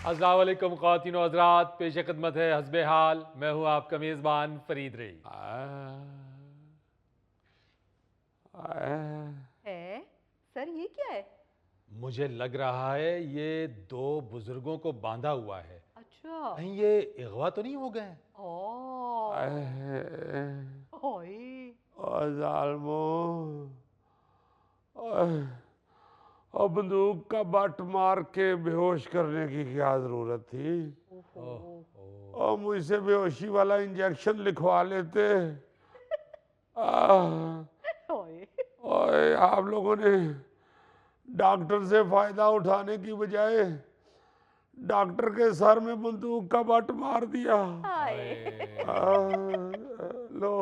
अस्सलाम वालेकुम ख़वातीन व हज़रात, पेश खिदमत है हस्बे हाल। मैं हूँ आपका मेज़बान फ़रीद रई। है सर, ये क्या है? मुझे लग रहा है ये दो बुजुर्गों को बांधा हुआ है। अच्छा। कहीं ये अगवा तो नहीं हो गए? ओ। ओए। जालमो, और बंदूक का बट मार के बेहोश करने की क्या जरूरत थी? ओहो। ओह और ओह। मुझसे बेहोशी वाला इंजेक्शन लिखवा लेते। आह, ओए। ओए, आप लोगों ने डॉक्टर से फायदा उठाने की बजाय डॉक्टर के सर में बंदूक का बट मार दिया। हाय। लो,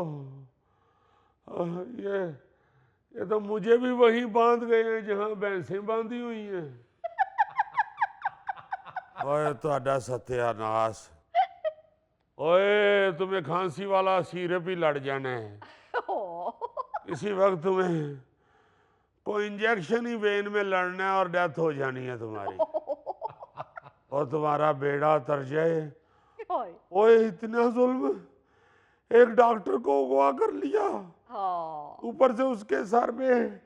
ये तो मुझे भी वहीं बांध गए हैं जहां भैंसें बांधी हुई हैं। ओए ਤੁਹਾਡਾ सत्यानाश। ओए, तुम्हें खांसी वाला सिरप ही लड़ जाना है। ओ। इसी वक्त तुम्हें कोई इंजेक्शन ही वेन में लड़ना है और डेथ हो जानी है तुम्हारी, और तुम्हारा बेड़ा तर जाए। ओए। ओए, इतना जुल्म! एक डॉक्टर को अगवा कर लिया, हाँ। ऊपर से उसके सर में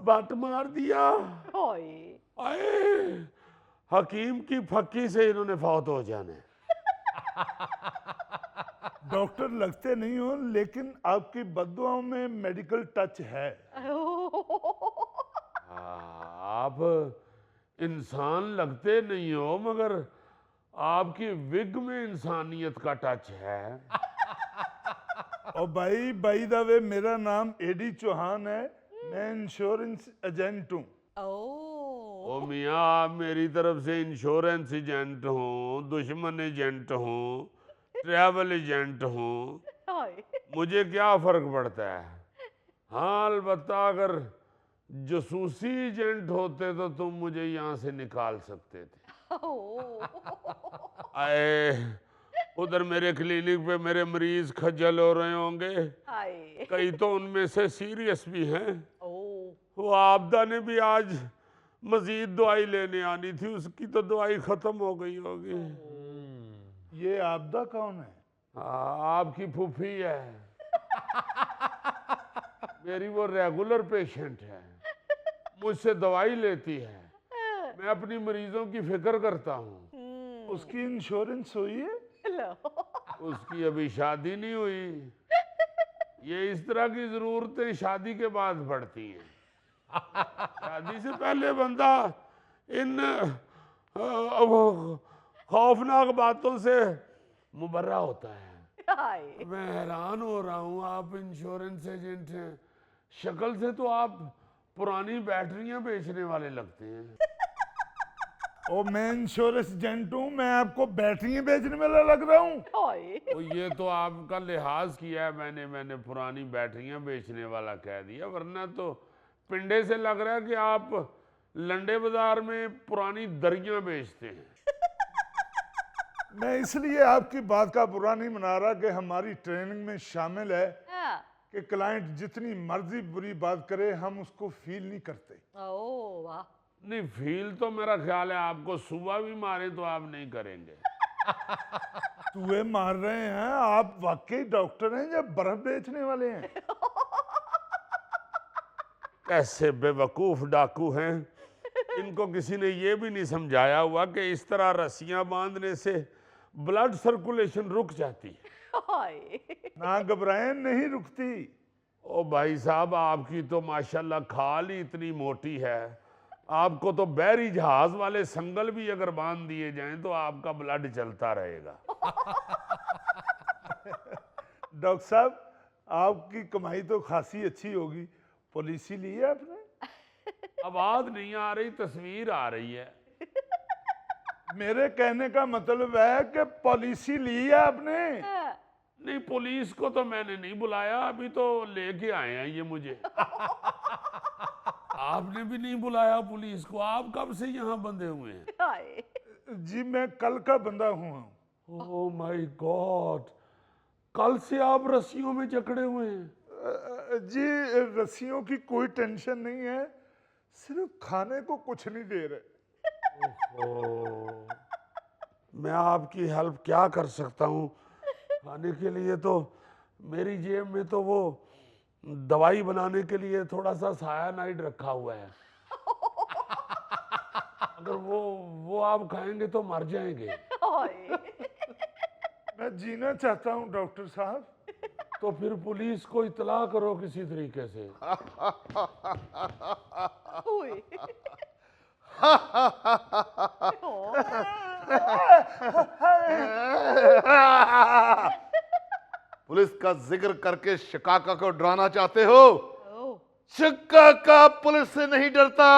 बट मार दिया। ओए। आए, हकीम की फक्की से इन्होंने फौत हो जाने। डॉक्टर लगते नहीं हो, लेकिन आपकी बद्दुआओं में मेडिकल टच है। आप इंसान लगते नहीं हो, मगर आपकी विग में इंसानियत का टच है। और भाई, बाय द वे, मेरा नाम एडी चौहान है। मैं इंश्योरेंस एजेंट हूँ। ओ मियाँ, आप मेरी तरफ से इंश्योरेंस एजेंट हूँ, दुश्मन एजेंट हूँ, ट्रैवल एजेंट हूँ, मुझे क्या फर्क पड़ता है? हाँ, अलबत्ता अगर जासूसी एजेंट होते तो तुम मुझे यहाँ से निकाल सकते थे। आए, उधर मेरे क्लिनिक पे मेरे मरीज खज्जल हो रहे होंगे, कई तो उनमें से सीरियस भी हैं। वो आपदा ने भी आज मजीद दवाई लेने आनी थी, उसकी तो दवाई खत्म हो गई होगी। ये आपदा कौन है? आपकी फूफी है। मेरी वो रेगुलर पेशेंट है, मुझसे दवाई लेती है, मैं अपनी मरीजों की फिक्र करता हूँ। उसकी इंश्योरेंस हुई है? उसकी अभी शादी नहीं हुई। ये इस तरह की जरूरतें शादी के बाद पड़ती हैं। शादी से पहले बंदा इन खौफनाक बातों से मुबर्रा होता है। मैं हैरान हो रहा हूँ, आप इंश्योरेंस एजेंट हैं, शक्ल से तो आप पुरानी बैटरियां बेचने वाले लगते हैं। और मैं इंश्योरेंस एजेंट हूँ, मैं आपको बैटरियां बेचने वाला लग रहा हूँ? तो ये तो आपका लिहाज किया है मैंने पुरानी बैटरियां बेचने वाला कह दिया, वरना तो पिंडे से लग रहा है कि आप लंडे बाजार में पुरानी दरियां बेचते हैं। मैं इसलिए आपकी बात का बुरा नहीं मना रहा कि हमारी ट्रेनिंग में शामिल है कि क्लाइंट जितनी मर्जी बुरी बात करे, हम उसको फील नहीं करते। नहीं, फील तो मेरा ख्याल है आपको सुबह भी मारे तो आप नहीं करेंगे। चूहे मार रहे हैं? आप वाकई डॉक्टर हैं या बर्फ बेचने वाले हैं? कैसे बेवकूफ डाकू हैं, इनको किसी ने ये भी नहीं समझाया हुआ कि इस तरह रस्सियां बांधने से ब्लड सर्कुलेशन रुक जाती है। ना घबराएं, नहीं रुकती। ओ भाई साहब, आपकी तो माशाल्लाह खाल ही इतनी मोटी है, आपको तो बहरी जहाज वाले संगल भी अगर बांध दिए जाएं तो आपका ब्लड चलता रहेगा। डॉक्टर साहब, आपकी कमाई तो खासी अच्छी होगी। पॉलिसी ली है आपने? आवाज नहीं आ रही, तस्वीर आ रही है। मेरे कहने का मतलब है कि पॉलिसी ली है आपने? नहीं, पुलिस को तो मैंने नहीं बुलाया, अभी तो लेके आए हैं ये मुझे। आपने भी नहीं बुलाया पुलिस को, आप कब से यहाँ बंधे हुए हैं? जी, मैं कल का बंदा हुआ हूँ। ओह माय गॉड, कल से आप रस्सियों में जकड़े हुए हैं? जी, रस्सियों की कोई टेंशन नहीं है, सिर्फ खाने को कुछ नहीं दे रहे। ओहो, मैं आपकी हेल्प क्या कर सकता हूँ? खाने के लिए तो मेरी जेब में तो वो दवाई बनाने के लिए थोड़ा सा सायानाइड रखा हुआ है। अगर वो आप खाएंगे तो मर जाएंगे। ओए, मैं जीना चाहता हूँ डॉक्टर साहब। तो फिर पुलिस को इतला करो किसी तरीके से। ओए, ओ, पुलिस का जिक्र करके शिकाका को डराना चाहते हो? ओ, शिकाका पुलिस से नहीं डरता,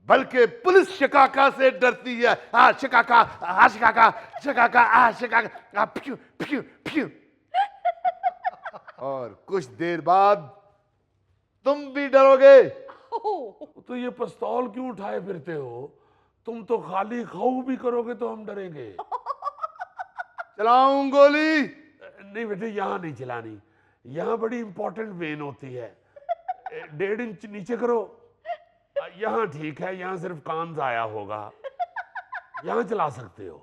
बल्कि पुलिस शिकाका से डरती है। शिकाका, शिकाका, शिकाका, शिकाका, फ्यू फ्यू फ्यू। और कुछ देर बाद तुम भी डरोगे। ओ, तो ये पिस्तौल क्यों उठाए फिरते हो? तुम तो खाली खाऊ भी करोगे तो हम डरेंगे। चलाऊं गोली? नहीं बेटे, यहाँ नहीं चलानी, यहाँ बड़ी इंपॉर्टेंट वेन होती है। 1.5 इंच नीचे करो। यहाँ ठीक है, यहाँ सिर्फ कान आया होगा, यहाँ चला सकते हो।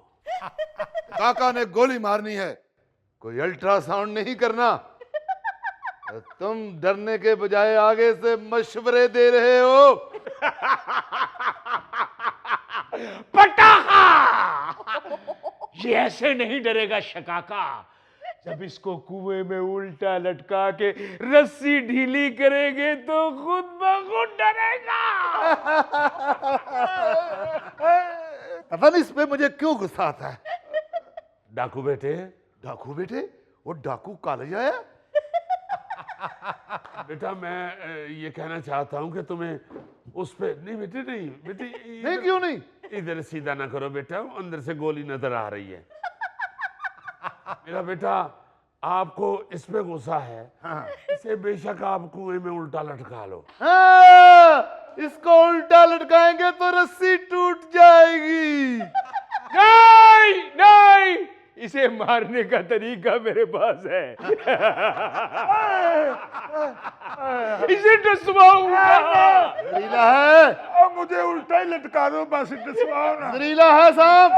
काका ने गोली मारनी है, कोई अल्ट्रासाउंड नहीं करना। तुम डरने के बजाय आगे से मशवरे दे रहे हो। पटाखा! ये ऐसे नहीं डरेगा शिकाका। जब इसको कुएं में उल्टा लटका के रस्सी ढीली करेंगे तो खुद ब खुद डरेगा। पता नहीं इस पे मुझे क्यों गुस्सा आता है। डाकू बेटे, डाकू बेटे? वो डाकू कॉलेज आया? बेटा मैं ये कहना चाहता हूँ कि तुम्हें उस पे नहीं बेटे, नहीं बेटे, नहीं, क्यों नहीं? इधर सीधा ना करो बेटा, अंदर से गोली नजर आ रही है। मेरा बेटा, आपको इस पे गुस्सा है। हाँ। इसे बेशक आप कुएं में उल्टा लटका लो। इसको उल्टा लटकाएंगे तो रस्सी टूट जाएगी। नहीं नहीं, इसे मारने का तरीका मेरे पास है। इसे डसवाऊंगा। जहरीला है, और मुझे उल्टा ही लटका दो, बस डसवाओ ना। जहरीला है साहब,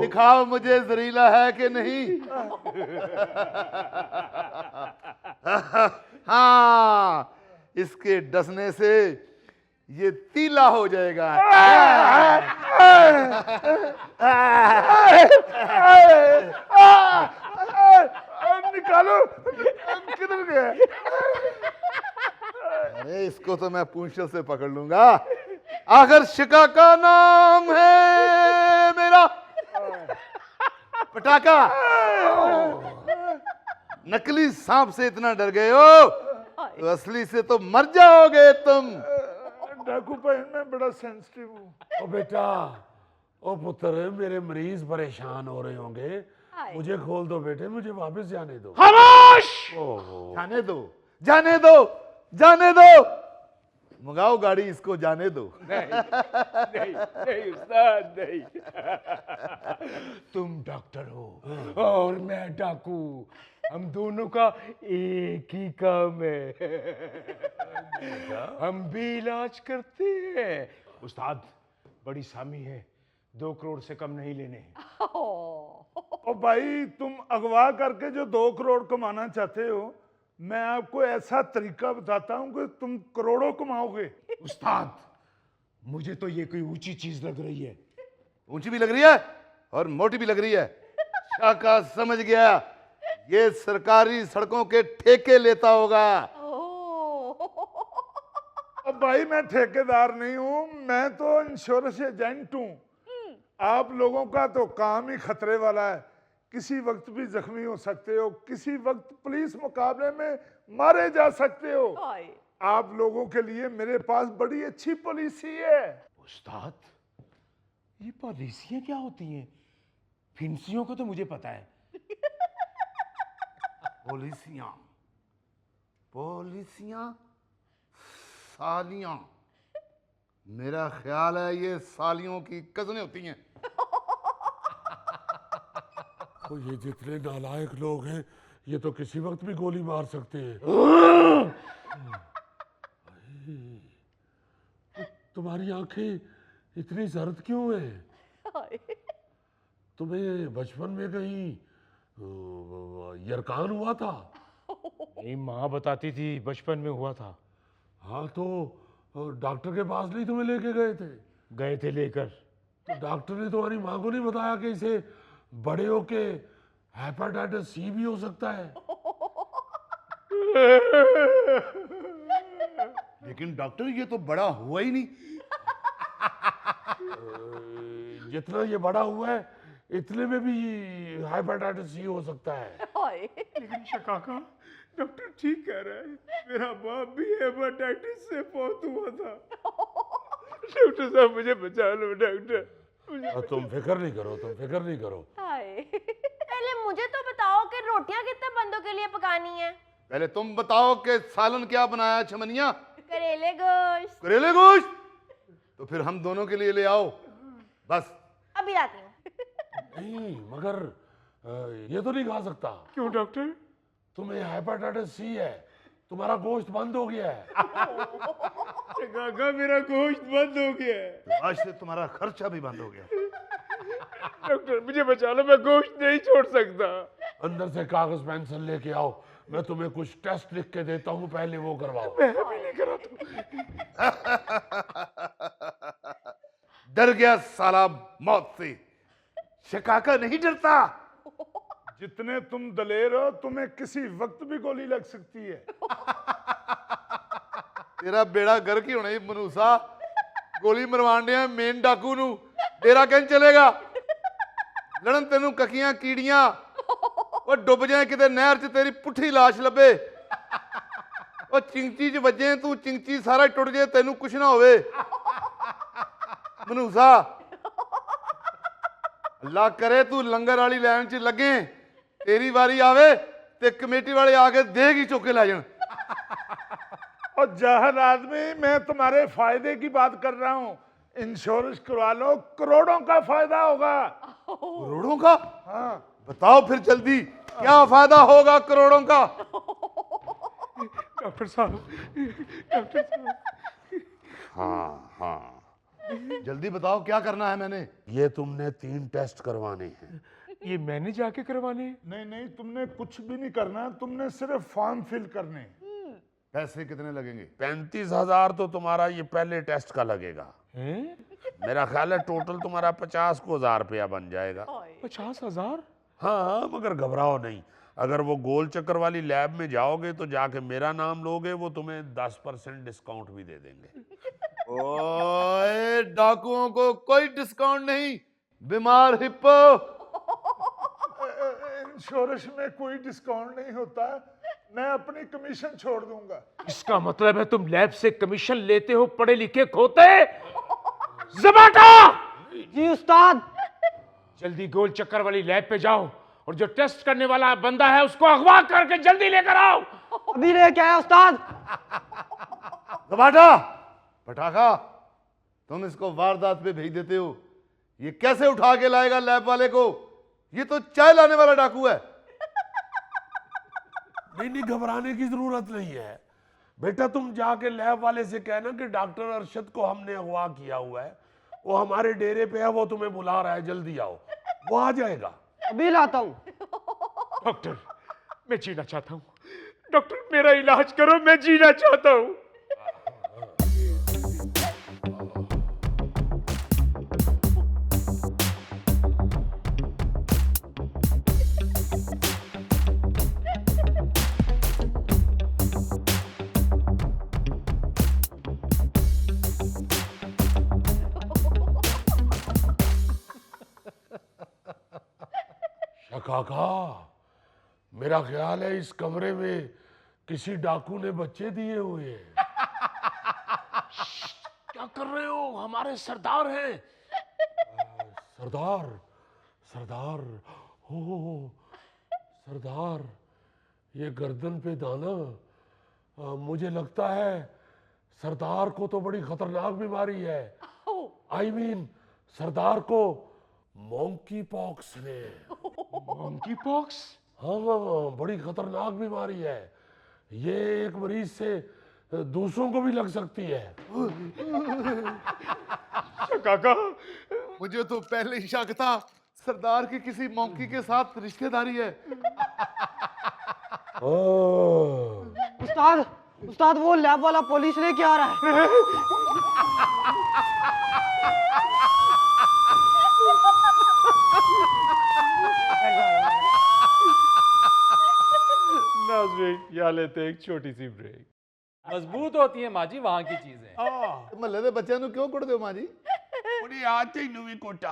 दिखाओ मुझे जहरीला है कि नहीं। हाँ, इसके डसने से ये तीला हो जाएगा। निकालो, किधर गया? अरे इसको तो मैं पूंछल से पकड़ लूंगा। आखिर शिकाका नाम है मेरा। पटाखा, नकली सांप से इतना डर गए हो तो असली से तो मर जाओगे तुम। डाकू भाई, मैं बड़ा सेंसिटिव हूँ। ओ बेटा, ओ पुत्र, मेरे मरीज परेशान हो रहे होंगे, मुझे खोल दो बेटे, मुझे वापस जाने दो। खामोश! ओहो, जाने दो, जाने दो, जाने दो। मंगाओ गाड़ी, इसको जाने दो। नहीं नहीं उस्ताद, नहीं। तुम डॉक्टर हो और मैं डाकू, हम दोनों का एक ही काम है। हम भी इलाज करते हैं। उस्ताद, बड़ी सामी है, 2 करोड़ से कम नहीं लेने। ओ भाई, तुम अगवा करके जो 2 करोड़ कमाना चाहते हो, मैं आपको ऐसा तरीका बताता हूँ कि तुम करोड़ों कमाओगे। उस्ताद, मुझे तो ये कोई ऊंची चीज लग रही है। ऊंची भी लग रही है और मोटी भी लग रही है। शाका समझ गया, ये सरकारी सड़कों के ठेके लेता होगा। अब भाई, मैं ठेकेदार नहीं हूँ, मैं तो इंश्योरेंस एजेंट हूँ। आप लोगों का तो काम ही खतरे वाला है। किसी वक्त भी जख्मी हो सकते हो, किसी वक्त पुलिस मुकाबले में मारे जा सकते हो। आप लोगों के लिए मेरे पास बड़ी अच्छी पॉलिसी है। उस्ताद, ये पॉलिसियां क्या होती हैं? फिंसियों को तो मुझे पता है। पॉलिसियां, पॉलिसियां, सालियां। मेरा ख्याल है ये सालियों की कज़नें होती हैं। तो ये जितने नालायक लोग हैं, ये तो किसी वक्त भी गोली मार सकते हैं। तुम्हारी आंखें इतनी सर्द क्यों है? हाय तुम्हें बचपन में कहीं यरकान हुआ था? नहीं, माँ बताती थी बचपन में हुआ था। हाँ तो डॉक्टर के पास नहीं तुम्हें लेके गए थे? गए थे लेकर। तो डॉक्टर ने तुम्हारी माँ को नहीं बताया कि इसे बड़े होके हेपेटाइटिस सी भी हो सकता है? लेकिन डॉक्टर ये तो बड़ा हुआ ही नहीं। जितना ये बड़ा हुआ है इतने में भी हेपेटाइटिस सी हो सकता है। हाय लेकिन शकाका, डॉक्टर ठीक कह रहा है, मेरा बाप भी हेपेटाइटिस से फौत हुआ था। डॉक्टर साहब मुझे बचा लो डॉक्टर, मुझे तुम फिक्र नहीं करो, तुम फिक्र नहीं करो। हाय पहले मुझे तो बताओ कि रोटियां कितने बंदों के लिए पकानी है। पहले तुम बताओ कि सालन क्या बनाया छमनिया? करेले गोश्त। करेले गोश्त? तो फिर हम दोनों के लिए ले आओ बस। अभी लाती हूँ। नहीं मगर ये तो नहीं खा सकता। क्यों डॉक्टर? तुम्हें हेपेटाइटिस सी है, तुम्हारा गोश्त बंद हो गया है। काका मेरा गोश्त बंद हो गया है। आज से तुम्हारा खर्चा भी बंद हो गया। डॉक्टर मुझे बचा लो, मैं गोश्त नहीं छोड़ सकता। अंदर से कागज पेंसिल लेके आओ, मैं तुम्हें कुछ टेस्ट लिख के देता हूँ, पहले वो करवाओ। मैं अभी लेकर आता हूँ। डर गया साला मौत से। शिकाका नहीं डरता। जितने तुम दलेर हो, तुम्हें किसी वक्त भी गोली लग सकती है। तेरा बेड़ा घर की होने मनुसा गोली मरवान दिया मेन डाकू नू। डेरा कहन चलेगा लड़न तेनू ककियां कीड़ियां वो डुब जाए किते नहर च तेरी पुठी लाश लबे। वो चिंची च वजे तू चिंची सारा टुट जाए तेनू कुछ ना होवे। मनुसा अल्लाह करे तू लंगर वाली लाइन च लगे, तेरी बारी आवे ते कमेटी वाले आके देगी चौके लै जान। और जाहिर आदमी, मैं तुम्हारे फायदे की बात कर रहा हूँ। इंश्योरेंस करवा लो, करोड़ों का फायदा होगा। करोड़ों का? हाँ बताओ फिर जल्दी क्या फायदा होगा करोड़ों का? डॉक्टर साहब, डॉक्टर साहब, हाँ हाँ जल्दी बताओ क्या करना है मैंने? ये तुमने 3 टेस्ट करवाने हैं। ये मैंने जाके करवाने? नहीं नहीं, तुमने कुछ भी नहीं करना, तुमने सिर्फ फॉर्म फिल करने। पैसे कितने लगेंगे? 35,000 तो तुम्हारा ये पहले टेस्ट का लगेगा। हैं? मेरा ख्याल है टोटल तुम्हारा 50,000 रुपया बन जाएगा। 50,000? हाँ मगर घबराओ नहीं, अगर वो गोल चक्कर वाली लैब में जाओगे तो जाके मेरा नाम लोगे, वो तुम्हें 10% डिस्काउंट भी दे देंगे। ओए डाकुओं को कोई डिस्काउंट नहीं, बीमार हिप्पो। इंश्योरेंस में कोई डिस्काउंट नहीं होता, मैं अपनी कमीशन छोड़ दूंगा। इसका मतलब है तुम लैब से कमीशन लेते हो पढ़े लिखे खोते? ज़बाटा! जी उस्ताद। जल्दी गोल चक्कर वाली लैब पे जाओ और जो टेस्ट करने वाला बंदा है उसको अगवा करके जल्दी लेकर आओ। अभी लेके आया उस्ताद। गबाटा पटाखा, तुम इसको वारदात पे भेज देते हो, ये कैसे उठा के लाएगा लैब वाले को? ये तो चाय लाने वाला डाकू है। नहीं नहीं घबराने की जरूरत नहीं है बेटा, तुम जाके लैब वाले से कहना कि डॉक्टर अरशद को हमने अगवा किया हुआ है, वो हमारे डेरे पे है, वो तुम्हें बुला रहा है, जल्दी आओ। वो आ जाएगा। अभी लाता हूँ। डॉक्टर मैं जीना चाहता हूँ, डॉक्टर मेरा इलाज करो, मैं जीना चाहता हूँ। काका मेरा ख्याल है इस कमरे में किसी डाकू ने बच्चे दिए हुए हैं। क्या कर रहे हो? हमारे सरदार हैं। सरदार सरदार हो सरदार, ये गर्दन पे दाना, मुझे लगता है सरदार को तो बड़ी खतरनाक बीमारी है। आई मीन सरदार को मोंकी पॉक्स है। Monkey pox? हाँ बड़ी खतरनाक बीमारी है, ये एक मरीज से दूसरों को भी लग सकती है। काका मुझे तो पहले ही शक था सरदार की किसी मौकी के साथ रिश्तेदारी है। उस्ताद उस्ताद वो लैब वाला पुलिस लेके आ रहा है। नाज़रीन यहाँ लेते हैं एक छोटी सी ब्रेक। मजबूत होती है माँ जी वहाँ की चीजें। महल्ले के बच्चों को क्यों कुट दो मां जी? उन्हें आते ही नुवी कोटा।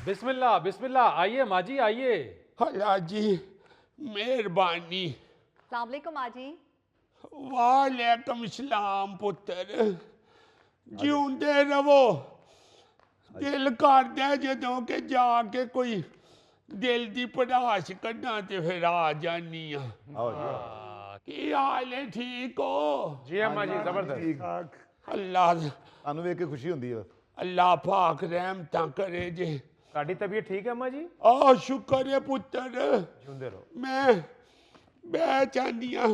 बिस्मिल्लाह बिस्मिल्लाह, आइए माँ जी आइए। हला जी मेहरबानी। अस्सलाम वालेकुम माँ जी। वालेकुम सलाम पुत्र, जिਉਂਦੇ रवो। दिल करदा जदों के जाके कोई दिल दी पढ़ाश कड्ढां ते फिर आ जानी आ। की हाल है, ठीक हो? जी अम्मा जी जबरदस्त। अल्लाह ਸਾਨੂੰ ਵੇਖ ਕੇ ਖੁਸ਼ੀ ਹੁੰਦੀ ਹੈ। अल्लाह पाक रहमतां करे जे। साडी तबीयत ठीक है अम्मा जी? आ शुक्र है पुत्र। जिंदे रहो। मैं बह जानी आ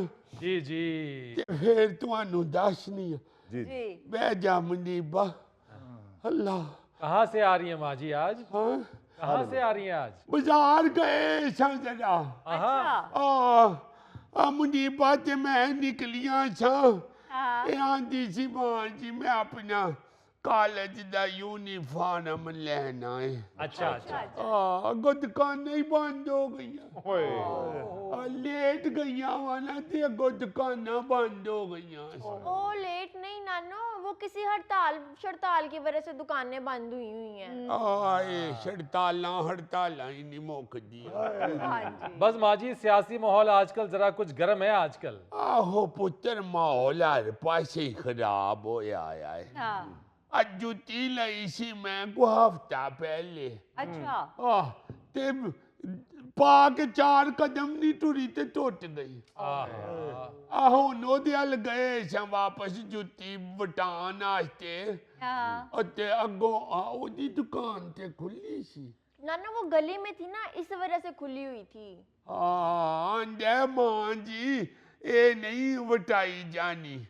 जी जी। ते फिर तुहानू दसनी आ। जी जी बह जा मुनीबा। अल्लाह। कहाँ से आ रही है माँ जी आज? हाँ कहाँ से आ रही है आज? बाजार गए सा जरा। अच्छा। मुनीबा ते मैं निकलियां सा। हाँ। ਇਹ ਆਂਦੀ ਸੀ ਮਾਂ ਜੀ ਮੈਂ ਆਪਣਾ ਕਾਲਜ ਦਾ ਯੂਨੀਫਾਰਮ ਲੈਣਾ ਹੈ। अच्छा अच्छा। ਅੱਗੋਂ ਦੁਕਾਨਾਂ ਹੀ ਬੰਦ ਹੋ ਗਈਆਂ। ओए ਲੇਟ ਗਈਆਂ ਵਾ ਨਾ ਤੇ ਅੱਗੋਂ ਦੁਕਾਨਾਂ ਬੰਦ ਹੋ ਗਈਆਂ। ओ लेट नहीं नानो, वो किसी हड़ताल की वजह से दुकानें बंद हुई हैं। ਆਏ हड़तालां ही नहीं मुकदियां। हाँ जी। बस माँ जी सियासी माहौल आजकल जरा कुछ गर्म है आजकल। आहो पुत्र माहौल हर पासे ही खराब होया है। हाँ। ਅੱਜ ਜੁੱਤੀ ਲਈ ਸੀ ਮੈਂ ਕੋ ਹਫਤਾ ਪਹਿਲੇ। अच्छा। ਤੇ ਪਾ ਕੇ 4 ਕਦਮ ਨਹੀਂ ਟੁਰੀ ਤੇ ਟੁੱਟ ਗਈ। ਆਹੋ ਉਹਦੇ ਹਲ ਗਏ ਸਾਂ ਵਾਪਸ ਜੁੱਤੀ ਵਟਾਣ ਵਾਸਤੇ। हाँ। ਅਤੇ ਅੱਗੋਂ ਉਹਦੀ ਦੁਕਾਨ ਤੇ ਖੁੱਲੀ ਸੀ। नानो वो गली में थी ना, इस वजह से खुली हुई थी। ਆਂਦੇ ਮਾਂ ਜੀ ਇਹ ਨਹੀਂ ਵਟਾਈ ਜਾਣੀ।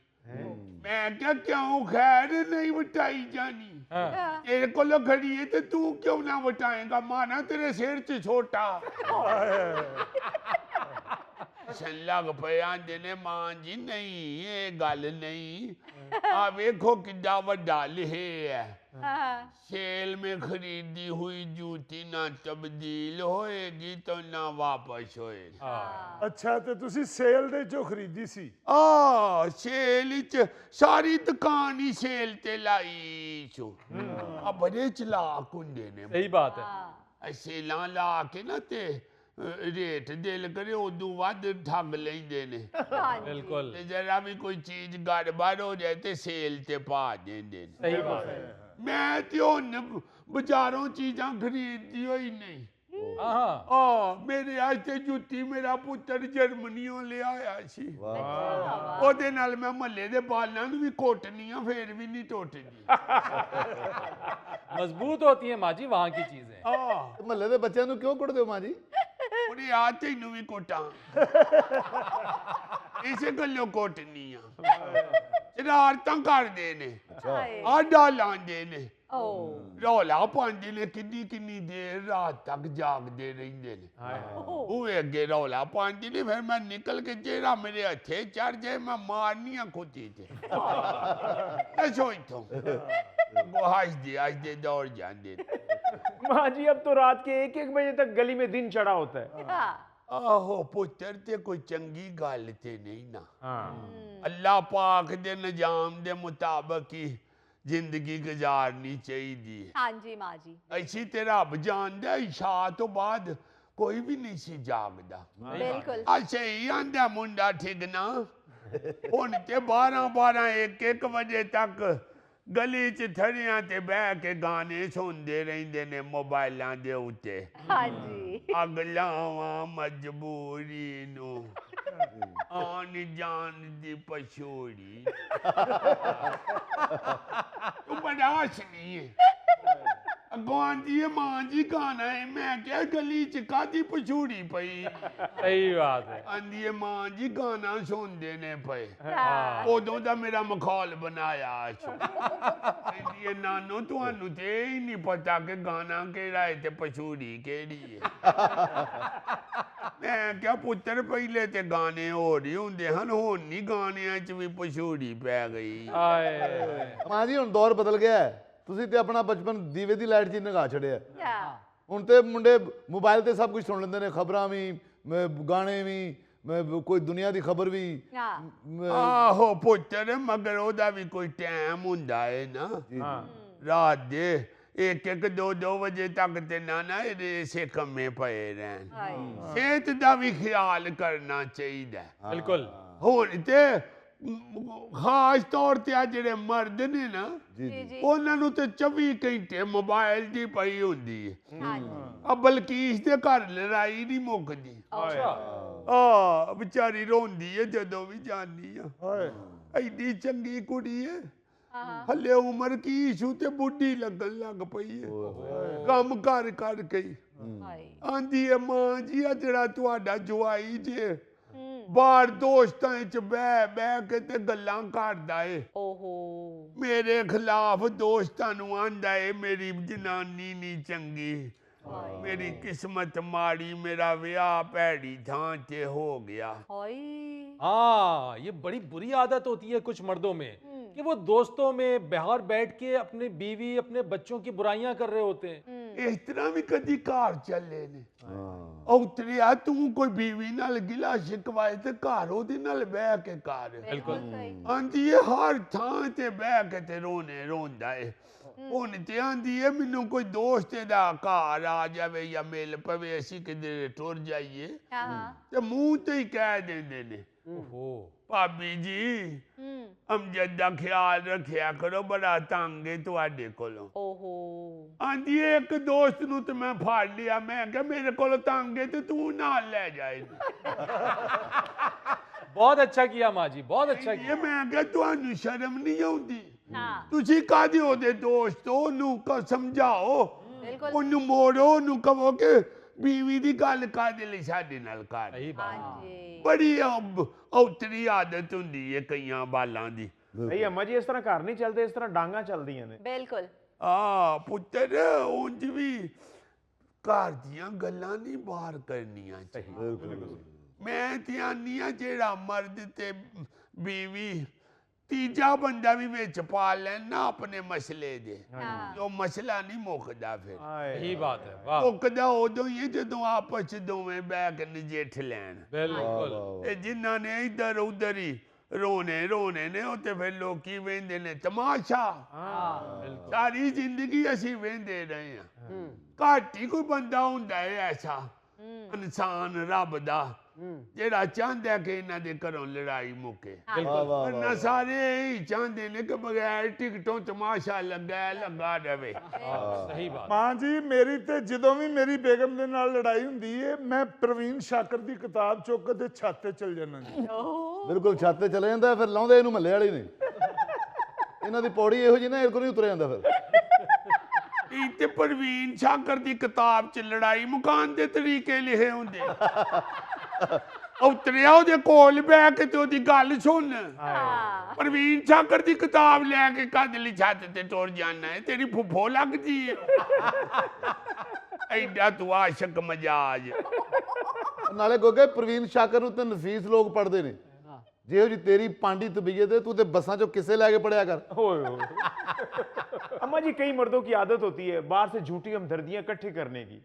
ਮੈਂ ਕਿਹਾ ਕਿਉਂ ਖੈਰ ਨਹੀਂ ਵਟਾਈ ਜਾਣੀ? ਤੇਰੇ ਕੋਲ ਖੜੀ ਹੈ ਤੇ ਤੂੰ ਕਿਉਂ ਨਾ ਵਟਾਏਗਾ? ਮਾਨਾ ਤੇਰੇ ਸਿਰ 'ਚ ਛੋਟਾ। ਲੱਗ ਪਏ ਆਂਦੇ ਨੇ ਮਾਂ ਜੀ ਨਹੀਂ ਇਹ ਗੱਲ ਨਹੀਂ। ਆ ਵੇਖੋ ਕਿੱਡਾ ਵੱਡਾ ਲਿਖਿਆ ਹੈ। सेल में खरीदी हुई जूती ना तब्दील होएगी तो ना वापस होएगी। ਅੱਛਾ ਤੇ ਤੁਸੀਂ ਸੇਲ ਦੇ ਚੋਂ ਖਰੀਦੀ ਸੀ? सेल च सारी दुकान ही सेल ते लाई छो। बड़े चलाक हुंदे ने। सही बात है। सेलां ला के ना ते रेट दिल करे उदू वध ठग लेंदे ने। बिल्कुल ते जरा भी कोई चीज गड़बड़ हो जाए ते सेल ते पा देंदे ने। सही बात है। मैं तो हुन बाजारों चीजां खरीददी होई नहीं। हाँ मेरे आस्ते जुत्ती मेरा पुत्र जर्मनियों ले आया सी। ओदे नाल मैं महल्ले दे बालां नूं भी कोटनी आ फिर भी नहीं टुटदी। मजबूत होती है माँ जी वहाँ की चीजें। महल्ले के बच्चों को क्यों कुट दो मां जी? उन्हें आते ही नूं भी कोटां। इसे गल्लों कोटनी आ। शरारतां करदे ने। आडा लांदे ने। रौला पांदे ने किन्नी किन्नी देर रात तक जागदे रहिंदे ने। ओए अगे रौला पांदे ने फिर मैं निकल के जेड़ा मेरे हथे चढ़ जाए मैं मारनी आ खुदी ते। ऐसो इथों वो हसदे दौड़ जांदे। माँ जी अब तो रात के 1-1 बजे तक गली में दिन चढ़ा होता है। आहो पुत्र ते कोई चंगी गल ते नहीं ना। अल्लाह पाक दे निजाम दे मुताबिक ही जिंदगी गुजारनी चाहिए। हाँ जी माँ जी। ऐसी ते रब जानदा इशा तो बाद कोई भी नहीं सी जागदा। बिल्कुल। अच्छा ही आंदा मुंडा ठिगना हुन ते 12-12 1-1 बजे तक गली च थड़ियां ते बह के गाने सुनदे रहिंदे ने मोबाइलां दे उत्ते। हाँ जी। अगलावां मजबूरी नू आन जान दी पछोड़ी। तू बड़ा हसनी है। अगों आंदी है मां जी गाना है। मैं क्या गली च कादी पछूड़ी पई? सही बात है। आंदी है मां जी गाना सुनते ने पे हाँ। उदों दा मेरा मखौल बनाया कहती है नानो तुहानू ते ही नहीं पता कि गाना केड़ा है ते पछूड़ी केड़ी है। मैं क्या पुत्तर पहले ते गाने होर ही हुंदे हन हुण नहीं गानियां च भी पछूड़ी पै गई। आए ਮਾਂ ਜੀ ਹੁਣ ਦੌਰ ਬਦਲ ਗਿਆ ਹੈ। ਤੁਸੀਂ ਤੇ ਆਪਣਾ ਬਚਪਨ ਦੀਵੇ ਦੀ ਲਾਈਟ 'ਚ ਹੀ ਨਗਾ ਛੜਿਆ। Yeah. ਹੁਣ ਤੇ ਮੁੰਡੇ ਮੋਬਾਈਲ ਤੇ ਸਭ ਕੁਝ ਸੁਣ ਲੈਂਦੇ ਨੇ, ਖਬਰਾਂ ਵੀ, ਗਾਣੇ ਵੀ, ਕੋਈ ਦੁਨੀਆ ਦੀ ਖਬਰ ਵੀ। Yeah. ਆਹੋ ਪੁੱਤਰ ਮਗਰ ਉਹਦਾ ਵੀ ਕੋਈ ਟਾਈਮ ਹੁੰਦਾ ਹੈ ਨਾ। ਰਾਤ ਦੇ 1-1 2-2 ਵਜੇ ਤੱਕ ਤੇ ਨਾ ਇਹਦੇ ਇਸੇ ਕੰਮੇ ਪਏ ਰਹਿਣ। हाय। ਸਿਹਤ ਦਾ ਵੀ ਖਿਆਲ ਕਰਨਾ ਚਾਹੀਦਾ। बिल्कुल। ਹੁਣ ਤੇ ਖਾਸ ਤੌਰ ਤੇ ਆ ਜਿਹੜੇ ਮਰਦ ਨੇ ਨਾ जी जी। ਉਹਨਾਂ ਨੂੰ ਤੇ 24 ਘੰਟੇ ਮੋਬਾਈਲ ਦੀ ਪਈ ਹੁੰਦੀ ਹੈ। हाँ जी। ਆ ਬਲਕੀਸ ਦੇ ਘਰ ਲੜਾਈ ਨਹੀਂ ਮੁੱਕਦੀ। अच्छा। ਆ ਵਿਚਾਰੀ ਰੋਂਦੀ ਹੈ ਜਦੋਂ ਵੀ ਜਾਂਦੀ ਆ। ਐਡੀ ਚੰਗੀ ਕੁੜੀ ਹੈ हाँ। ਹਲੇ ਉਮਰ ਕੀ ਛੂ ਤੇ ਬੁੱਢੀ ਲੱਗਣ ਲੱਗ ਪਈ ਹੈ ਕੰਮ ਕਰ ਕਰਕੇ ਹੀ। हाय। ਆਂਦੀ ਹੈ ਮਾਂ ਜੀ ਆ ਜਿਹੜਾ ਤੁਹਾਡਾ ਜਵਾਈ ਜੇ ਬਾਹਰ ਦੋਸਤਾਂ ਚ ਬਹਿ ਕੇ ਤੇ ਗੱਲਾਂ ਕਰਦਾ ਏ। ओहो। ਮੇਰੇ ਖਿਲਾਫ ਦੋਸਤਾਂ ਨੂੰ ਆਂਦਾ ਏ ਮੇਰੀ ਜਨਾਨੀ ਨਹੀਂ ਚੰਗੀ, ਮੇਰੀ ਕਿਸਮਤ ਮਾੜੀ, ਮੇਰਾ ਵਿਆਹ ਭੈੜੀ ਥਾਂ ਤੇ ਹੋ ਗਿਆ। हाय। हाँ, ये बड़ी बुरी आदत होती है कुछ मर्दों में कि वो दोस्तों में बाहर बैठ के अपने बीवी अपने बच्चों की बुराइयां कर रहे होते हैं। ਇਸ ਤਰ੍ਹਾਂ ਵੀ ਕਦੀ ਘਰ ਚੱਲੇ ਨੇ ਉਤਰਿਆ ਤੂੰ ਕੋਈ ਬੀਵੀ ਨਾਲ ਗਿਲਾ ਸ਼ਿਕਵਾਏ ਤੇ ਘਰ ਉਹਦੇ ਨਾਲ ਬਹਿ ਕੇ ਕਰ। बिल्कुल सही। ਆਂਦੀ ਏ ਹਰ ਥਾਂ ਤੇ ਬਹਿ ਕੇ ਤੇ ਰੋਂਦਾ ਏ। ਹੁਣ ਤੇ ਆਂਦੀ ਏ ਮੈਨੂੰ ਕੋਈ ਦੋਸਤ ਦਾ ਘਰ ਆ ਜਾਵੇ ਜਾਂ ਮਿਲ ਪਵੇ ਅਸੀਂ ਕਿਧਰੇ ਟੁਰ ਜਾਈਏ हाँ। ਤੇ ਮੂੰਹ ਤੇ ਹੀ ਕਹਿ ਦਿੰਦੇ ਨੇ ओहो। ਭਾਬੀ ਜੀ ਅਮਜਦ ਦਾ ਖਿਆਲ ਰੱਖਿਆ ਕਰੋ ਬੜਾ ਤੰਗ ਏ ਤੁਹਾਡੇ ਕੋਲੋਂ। ओहो। ਆਂਦੀ ਏ ਇੱਕ ਦੋਸਤ ਨੂੰ ਤੇ ਮੈਂ ਫੜ ਲਿਆ, ਮੈਂ ਕਿਹਾ ਮੇਰੇ ਕੋਲ ਤੰਗ ਏ ਤੇ ਤੂੰ ਨਾਲ ਲੈ ਜਾਏ। बहुत अच्छा किया माँ जी, बहुत अच्छा किया। ਇਹ ਮੈਂ ਕਿਹਾ ਤੁਹਾਨੂੰ ਸ਼ਰਮ ਨਹੀਂ ਆਉਂਦੀ? हाँ। ਤੁਸੀਂ ਕਾਹਦੇ ਉਹਦੇ ਦੋਸਤ ਹੋ? ਉਹਨੂੰ ਸਮਝਾਓ, बिल्कुल। ਉਹਨੂੰ ਮੋੜੋ, ਉਹਨੂੰ ਕਹੋ ਕਿ ਬੀਵੀ ਦੀ ਗੱਲ ਕਾਹਦੇ ਲਈ ਸਾਡੇ ਨਾਲ ਕਰ। सही बात। हाँ जी। ਬੜੀ ਔਤਰੀ ਆਦਤ ਹੁੰਦੀ ਹੈ ਕਈਆਂ ਬਾਲਾਂ ਦੀ। ਨਹੀਂ ਅੰਮਾ ਜੀ ਇਸ ਤਰ੍ਹਾਂ ਘਰ ਨਹੀਂ ਚੱਲਦੇ, ਇਸ ਤਰ੍ਹਾਂ ਡਾਂਗਾ ਚੱਲਦੀਆਂ ਨੇ। बिल्कुल। ਆ ਪੁੱਤਰ ਉਂਝ ਵੀ ਘਰ ਦੀਆਂ ਗੱਲਾਂ ਨਹੀਂ ਬਾਹਰ ਕਰਨੀਆਂ ਚਾਹੀਦੀਆਂ। ਮੈਂ ਤੇ ਆਨੀ ਆ ਜਿਹੜਾ ਮਰਦ ਤੇ ਬੀਵੀ ਤੀਜਾ ਬੰਦਾ ਵੀ ਵਿੱਚ ਪਾ ਲੈਣ ਨਾ ਆਪਣੇ ਮਸਲੇ ਦੇ, हाँ। ਉਹ ਮਸਲਾ ਨਹੀਂ ਮੁੱਕਦਾ ਫਿਰ। सही बात है। वाह। ਮੁੱਕਦਾ ਉਦੋਂ ਹੀ ਹੈ ਜਦੋਂ ਆਪਸ ਚ ਦੋਵੇਂ ਬਹਿ ਕੇ ਨਜਿੱਠ ਲੈਣ। बिल्कुल। ਇਹ ਜਿਨ੍ਹਾਂ ਨੇ ਇੱਧਰ ਉੱਧਰ ਹੀ ਰੋਣੇ ਨੇ ਉਹ ਤੇ ਫਿਰ ਲੋਕੀ ਵੇਂਦੇ ਨੇ ਤਮਾਸ਼ਾ। बिल्कुल। ਸਾਰੀ ਜ਼ਿੰਦਗੀ ਅਸੀਂ ਵੇਂਦੇ ਰਹੇ ਹਾਂ। ਘੱਟ ਹੀ ਕੋਈ ਬੰਦਾ ਹੁੰਦਾ ਹੈ ਐਸਾ ਇਨਸਾਨ ਰੱਬ ਦਾ ਜਿਹੜਾ ਚਾਹੁੰਦਾ ਕਿ ਇਹਨਾਂ ਦੇ ਘਰੋਂ ਲੜਾਈ ਮੁੱਕੇ। ਵਰਨਾ ਸਾਰੇ ਹੀ ਚਾਹੁੰਦੇ ਨੇ ਕਿ ਬਗੈਰ ਟਿਕਟੋਂ ਤਮਾਸ਼ਾ ਲੱਗਾ ਰਵੇ। सही बात। ਮਾਂ ਜੀ ਮੇਰੀ ਤੇ ਜਦੋਂ ਵੀ ਮੇਰੀ ਬੇਗਮ ਦੇ ਨਾਲ ਲੜਾਈ ਹੁੰਦੀ ਹੈ ਮੈਂ ਪ੍ਰਵੀਨ ਸ਼ਾਕਰ ਦੀ ਕਿਤਾਬ ਚੁੱਕ ਕੇ ਤੇ ਛੱਤ ਤੇ ਚਲ ਜਾਂਦਾ ਜੀ। ਬਿਲਕੁਲ ਛੱਤ ਤੇ ਚਲੇ ਜਾਂਦਾ, ਫਿਰ ਲਾਉਂਦੇ ਇਹਨੂੰ ਮਹੱਲੇ ਵਾਲੇ ਨੇ। ਇਹਨਾਂ ਦੀ ਪੌੜੀ ਇਹੋ ਜਿਹੀ ਨਾ, ਇਹ ਕੋਲ ਨਹੀਂ ਉਤਰਿਆ ਜਾਂਦਾ ਫਿਰ। ਇਹ ਤੇ ਪ੍ਰਵੀਨ ਸ਼ਾਕਰ ਦੀ ਕਿਤਾਬ 'ਚ ਲੜਾਈ ਮੁਕਾਉਣ ਦੇ ਤਰੀਕੇ ਲਿਖੇ ਹੁੰਦੇ। ਉਤਰਿਆ ਉਹਦੇ ਕੋਲ ਬਹਿ ਕੇ ਤੇ ਉਹਦੀ ਗੱਲ ਸੁਣ। हाँ। ਪ੍ਰਵੀਨ ਸ਼ਾਕਰ ਦੀ ਕਿਤਾਬ ਲੈ ਕੇ ਕਦ ਲਈ ਛੱਤ ਤੇ ਟੁਰ ਜਾਣਾ ਹੈ? ਤੇਰੀ ਫੁੱਫੋ ਲੱਗਦੀ ਹੈ। ਐਡਾ ਤੂੰ ਆਸ਼ਕ ਮਜਾਜ। ਨਾਲੇ ਗੋਗੇ ਪ੍ਰਵੀਨ ਸ਼ਾਕਰ ਨੂੰ ਤੇ ਨਫੀਸ ਲੋਕ ਪੜ੍ਹਦੇ ਨੇ। ਜਿਹੋ ਜੀ ਤੇਰੀ ਪਾਂਡੀ ਤਬੀਅਤ है तू तो बसा चो किसे लाके पढ़िया कर। अम्मा जी कई मर्दों की आदत होती है बाहर से झूठी हमदर्दियां इकट्ठी करने की।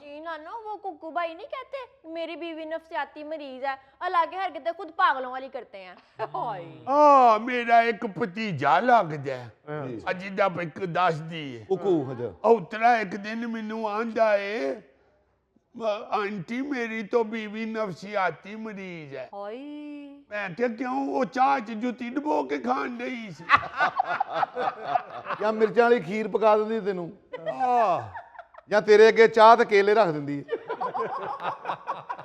जी नानो वो कुक्कू भाई नहीं कहते मेरी बीवी नफसियाती मरीज है, अलग हरकतें खुद पागलों वाली करते हैं। ਆ ਮੇਰਾ ਇੱਕ ਭਤੀਜਾ ਲੱਗਦਾ ਅਜਿਦਾ ਇੱਕ ਦੱਸਦੀ ਹੈ। कुकू हजा ਉਤਰਾ ਇੱਕ ਦਿਨ ਮੈਨੂੰ ਆਂਦਾ ਏ ਆਂਟੀ ਮੇਰੀ तो बीवी नफसियाती मरीज है। हाय। मैं क्या क्यों? वो चाह च जुती डबो के खान रही सी। या मिर्चां वाली खीर पका दिंदी तेनू, या तेरे अगे चाह ते केले रख दिंदी।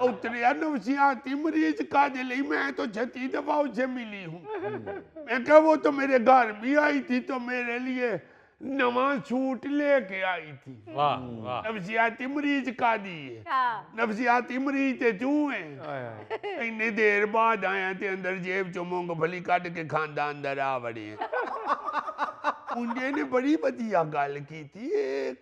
उतरिया नफसियाती मरीज का दिल मैं तो 36 दफा उसे मिली हूँ। मैं क्या वो तो मेरे घर भी आई थी तो मेरे लिए नवा सूट लेके आई थी। वाह वाह। नफसियाती मरीज का दी है। हाँ। नफसियाती मरीज ते तू है। इन्नी देर बाद आया ते अंदर जेब चो मूंगफली कट के खांदा अंदर आ वड़े। मुंडे ने बड़ी बढ़िया गल की थी।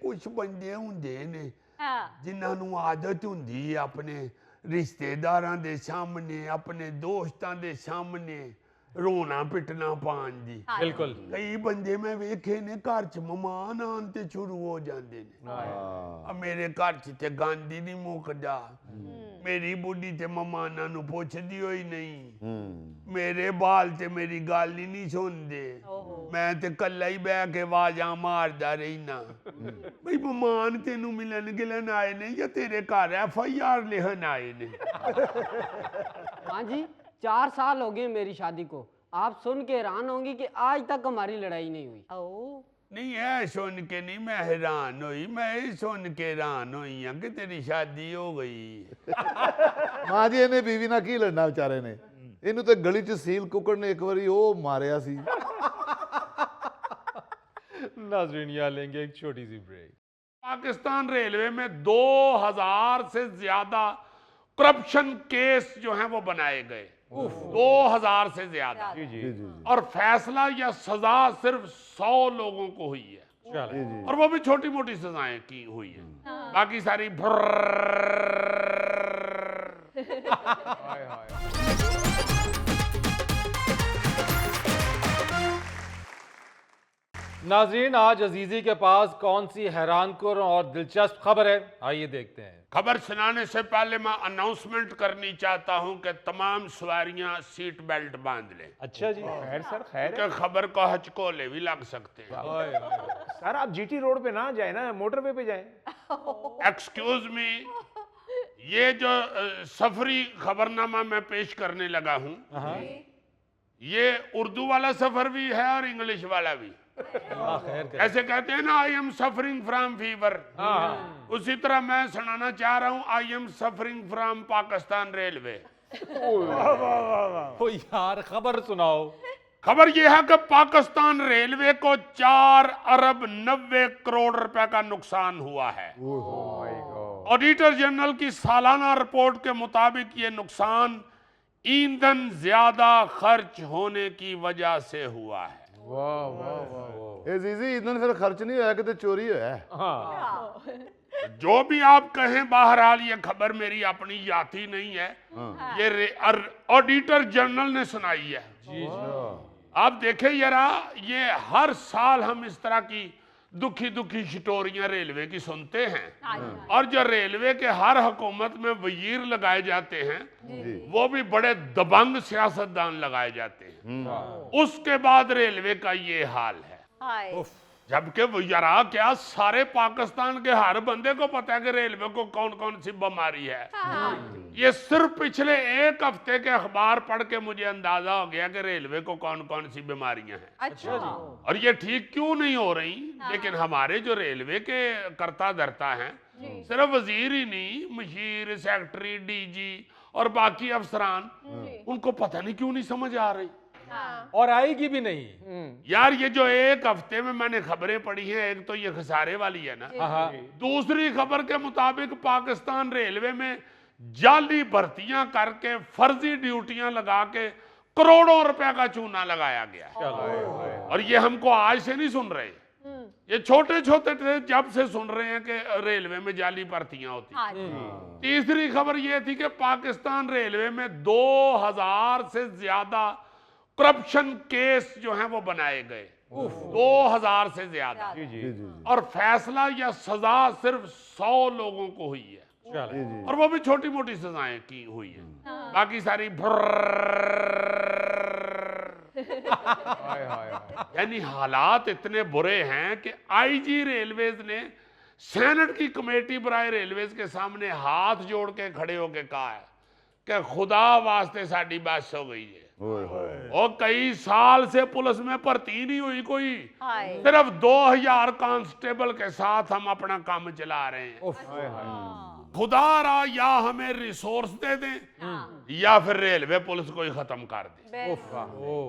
कुछ बंदे हुंदे ने हाँ। जिन्हां नू आदत हुंदी है अपने रिश्तेदारां दे सामने, अपने दोस्तां दे सामने रोना पिटना पान दी। बिल्कुल। कई बंदे मैं वेखे ने घर च मेहमान आन ते शुरू हो जाते ने। अब मेरे घर च ते गांधी नहीं मुकदा, मेरी बुढ़ी ते मेहमानां नू पुछदी होई नहीं, मेरे बाल ते मेरी गल ही नहीं सुनदे, मैं ते कल्ला ही बह के आवाजां मारदा रहना। भाई मेहमान तेनू मिलन गिलन आए ने या तेरे घर FIR लिखन आए ने? हाँ जी, 4 साल हो गए मेरी शादी को। आप सुन के हैरान होंगी कि आज तक हमारी लड़ाई नहीं हुई। ओ। नहीं है सुन के नहीं मैं हैरान हुई, मैं सुन के हैरान हुई हूं कि तेरी शादी हो गई। मां जी ਇਹਨੇ बीवी ਨਾਲ ਕੀ ਲੜਨਾ ਵਿਚਾਰੇ ਨੇ, ਇਹਨੂੰ ਤੇ ਗਲੀ 'ਚ ਸੀਲ ਕੁੱਕੜ ਨੇ ਇੱਕ ਵਾਰੀ ਉਹ ਮਾਰਿਆ ਸੀ। नाज़रीन यहाँ लेंगे एक छोटी सी ब्रेक। पाकिस्तान रेलवे में 2000 से ज्यादा करप्शन केस जो हैं वो बनाए गए। 2000 से ज्यादा। जी जी जी जी और फैसला या सजा सिर्फ 100 लोगों को हुई है, चलो। और वो भी छोटी मोटी सजाएं की हुई है। बाकी सारी हाय हाय। नाज़रीन आज अजीजी के पास कौन सी हैरानकुन और दिलचस्प खबर है, आइए देखते हैं। खबर सुनाने से पहले मैं अनाउंसमेंट करनी चाहता हूं कि तमाम सवारियां सीट बेल्ट बांध लें। अच्छा जी। खैर सर, खैर है। कि खबर को हचकोले भी लग सकते हैं। हाय हाय। सर आप GT रोड पे ना जाए ना, मोटरवे पे जाए। एक्सक्यूज मी, ये जो सफरी खबरनामा मैं पेश करने लगा हूं, ये उर्दू वाला सफर भी है और इंग्लिश वाला भी। खैर करे। ऐसे कहते हैं ना, I am suffering from fever, उसी तरह मैं सुनाना चाह रहा हूं, I am suffering from Pakistan railway. ओ यार खबर सुनाओ। खबर यह है कि पाकिस्तान रेलवे को 4 अरब 90 करोड़ रुपए का नुकसान हुआ है। ऑडिटर जनरल की सालाना रिपोर्ट के मुताबिक ये नुकसान ईंधन ज्यादा खर्च होने की वजह से हुआ है। वाह वाह वाह। ਇਹ ਜ਼ੀਜ਼ੀ ईंधन फिर खर्च नहीं होया, किते चोरी होया है। जो भी आप कहें, बहरहाल ये खबर मेरी अपनी जाती नहीं है, ये ऑडिटर जनरल ने सुनाई है। आप देखें जरा, ये हर साल हम इस तरह की दुखी दुखी स्टोरियां रेलवे की सुनते हैं, और जो रेलवे के हर हुकूमत में वजीर लगाए जाते हैं वो भी बड़े दबंग सियासतदान लगाए जाते हैं। उसके बाद रेलवे का ये हाल है। हाय। जबकि वो यारा क्या सारे पाकिस्तान के हर बंदे को पता है कि रेलवे को कौन कौन सी बीमारी है। ये सिर्फ पिछले एक हफ्ते के अखबार पढ़ के मुझे अंदाजा हो गया कि रेलवे को कौन कौन सी बीमारियां हैं। अच्छा जी। और ये ठीक क्यों नहीं हो रही। लेकिन हमारे जो रेलवे के कर्ता धर्ता हैं, सिर्फ वजीर ही नहीं, मुशीर, सेक्रेटरी, DG और बाकी अफसरान, उनको पता नहीं क्यों नहीं समझ आ रही। और आएगी भी नहीं। यार ये जो एक हफ्ते में मैंने खबरें पढ़ी हैं, एक तो ये खसारे वाली है ना, दूसरी खबर के मुताबिक पाकिस्तान रेलवे में जाली भर्तियां करके फर्जी ड्यूटियां लगा के करोड़ों रुपए का चूना लगाया गया। और ये हमको आज से नहीं सुन रहे, ये छोटे छोटे थे जब से सुन रहे हैं कि रेलवे में जाली भर्तियां होती। तीसरी खबर ये थी कि पाकिस्तान रेलवे में 2000 से ज्यादा करप्शन केस जो हैं वो बनाए गए। 2000 से ज्यादा। और फैसला या सजा सिर्फ 100 लोगों को हुई है, और वो भी छोटी मोटी सजाएं की हुई है। बाकी सारी यानी हालात इतने बुरे हैं कि IG रेलवेज ने सेनेट की कमेटी बराए रेलवेज के सामने हाथ जोड़ के खड़े होके कहा है कि खुदा वास्ते साडी बस हो गई है। और कई साल से पुलिस में भर्ती नहीं हुई कोई, सिर्फ 2000 कांस्टेबल के साथ हम अपना काम चला रहे हैं। खुदा रहा या हमें रिसोर्स दे दें या फिर रेलवे पुलिस को ही खत्म कर दे।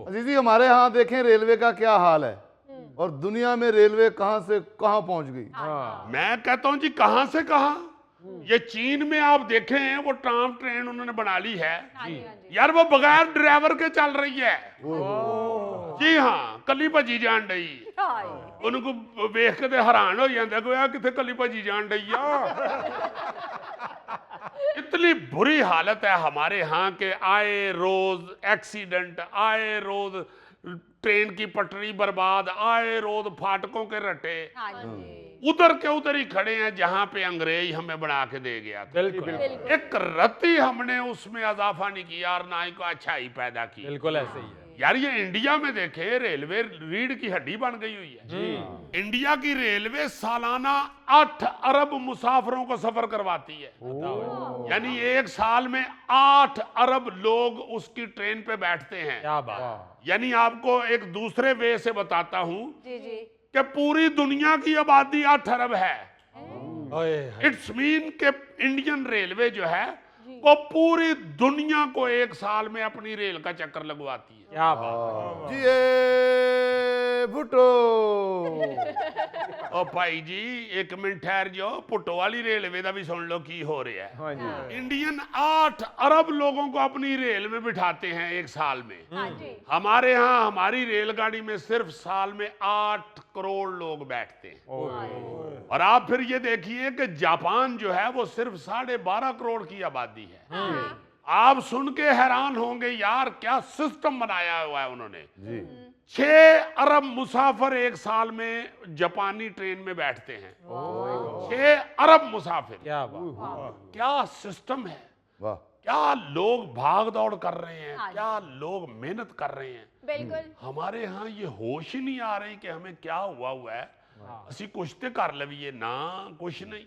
अजीजी हमारे यहाँ देखें रेलवे का क्या हाल है। और दुनिया में रेलवे कहां से कहां पहुंच गई। मैं कहता हूं जी कहां से कहां। ये चीन में आप देखे हैं वो ट्राम ट्रेन उन्होंने बना ली है यार, वो बगैर ड्राइवर के चल रही है। जी हाँ, कली भजी जान डई। उनको वेख के हैरान हो जाता कोई आ किथे कली भजी जान डई आ। इतनी बुरी हालत है हमारे यहाँ के, आए रोज एक्सीडेंट, आए रोज ट्रेन की पटरी बर्बाद, आए रोज फाटकों के रटे। उधर के उधर ही खड़े हैं जहां पे अंग्रेज हमें बना के दे गया था। बिल्कुल एक रत्ती हमने उसमें इजाफा नहीं किया और ना ही को अच्छा ही पैदा किया। बिल्कुल ऐसे ही है। यार ये इंडिया में देखे रेलवे रीढ़ की हड्डी बन गई हुई है। इंडिया की रेलवे सालाना 8 अरब मुसाफिरों को सफर करवाती है। यानी एक साल में 8 अरब लोग उसकी ट्रेन पे बैठते हैं। क्या बात। यानी आपको एक दूसरे वे से बताता हूं जी जी कि पूरी दुनिया की आबादी 8 अरब है। ओए इट्स मीन के इंडियन रेलवे जो है वो पूरी दुनिया को एक साल में अपनी रेल का चक्कर लगवाती है। क्या बात। जी ए भुट्टो। ओ भाई जी एक मिनट ठहर जाओ, पुट्टो वाली रेलवे का भी सुन लो की हो रहा है। हाँ जी। इंडियन 8 अरब लोगों को अपनी रेल में बिठाते हैं एक साल में। हाँ जी हमारे यहाँ हमारी रेलगाड़ी में सिर्फ साल में 8 करोड़ लोग बैठते हैं। और आप फिर ये देखिए कि जापान जो है वो सिर्फ 12.5 करोड़ की आबादी है। आप सुन के हैरान होंगे यार क्या सिस्टम बनाया हुआ है उन्होंने। 6 अरब मुसाफिर एक साल में जापानी ट्रेन में बैठते हैं। 6 अरब मुसाफिर। क्या बात। क्या सिस्टम है, वाह। क्या लोग भाग दौड़ कर रहे हैं, क्या लोग मेहनत कर रहे हैं। बिल्कुल हमारे यहाँ ये होश ही नहीं आ रही कि हमें क्या हुआ है। असी कुछ तो कर लवीए ना, कुछ नहीं।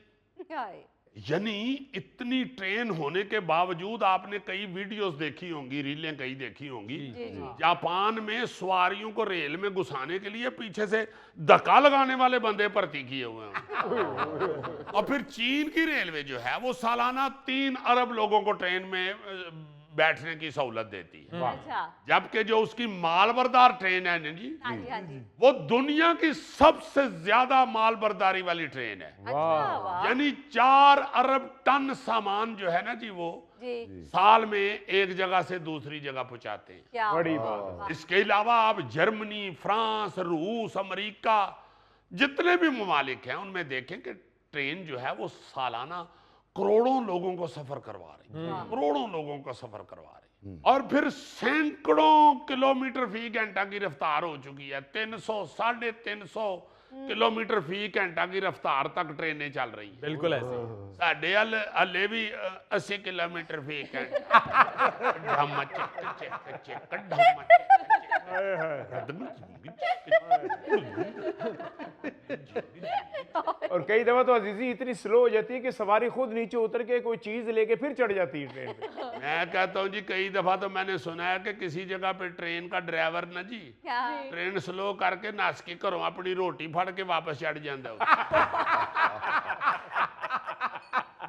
यानी इतनी ट्रेन होने के बावजूद आपने कई वीडियोस देखी होंगी, रीलें कई देखी होंगी। जापान में सवारियों को रेल में घुसाने के लिए पीछे से धक्का लगाने वाले बंदे भर्ती किए हुए हैं। और फिर चीन की रेलवे जो है वो सालाना 3 अरब लोगों को ट्रेन में बैठने की सहूलत देती है। अच्छा जबकि जो उसकी मालबरदार ट्रेन है ना जी, हाँ जी वो दुनिया की सबसे ज्यादा मालबरदारी वाली ट्रेन है। अच्छा वाह यानी 4 अरब टन सामान जो है ना जी वो जी साल में एक जगह से दूसरी जगह पहुंचाते हैं। क्या बड़ी बात। इसके अलावा आप जर्मनी, फ्रांस, रूस, अमेरिका जितने भी ममालिक हैं उनमें देखें कि ट्रेन जो है वो सालाना करोड़ों लोगों को सफर करवा रही है। करोड़ों लोगों को सफर करवा रही है। और फिर सैकड़ों किलोमीटर फी घंटा की रफ्तार हो चुकी है। 300 350 किलोमीटर फी घंटा की रफ्तार तक ट्रेनें चल रही हैं। बिल्कुल ऐसे ही। साढ़े हले भी 80 किलोमीटर फी घंटा। और कई दफा तो अजीजी इतनी स्लो हो जाती है कि सवारी खुद नीचे उतर के कोई चीज लेके फिर चढ़ जाती है ट्रेन पे। मैं कहता हूँ जी कई दफा तो मैंने सुना है कि किसी जगह पे ट्रेन का ड्राइवर ना जी क्या ट्रेन स्लो करके नस के घरों अपनी रोटी फड़ के वापस चढ़ जाता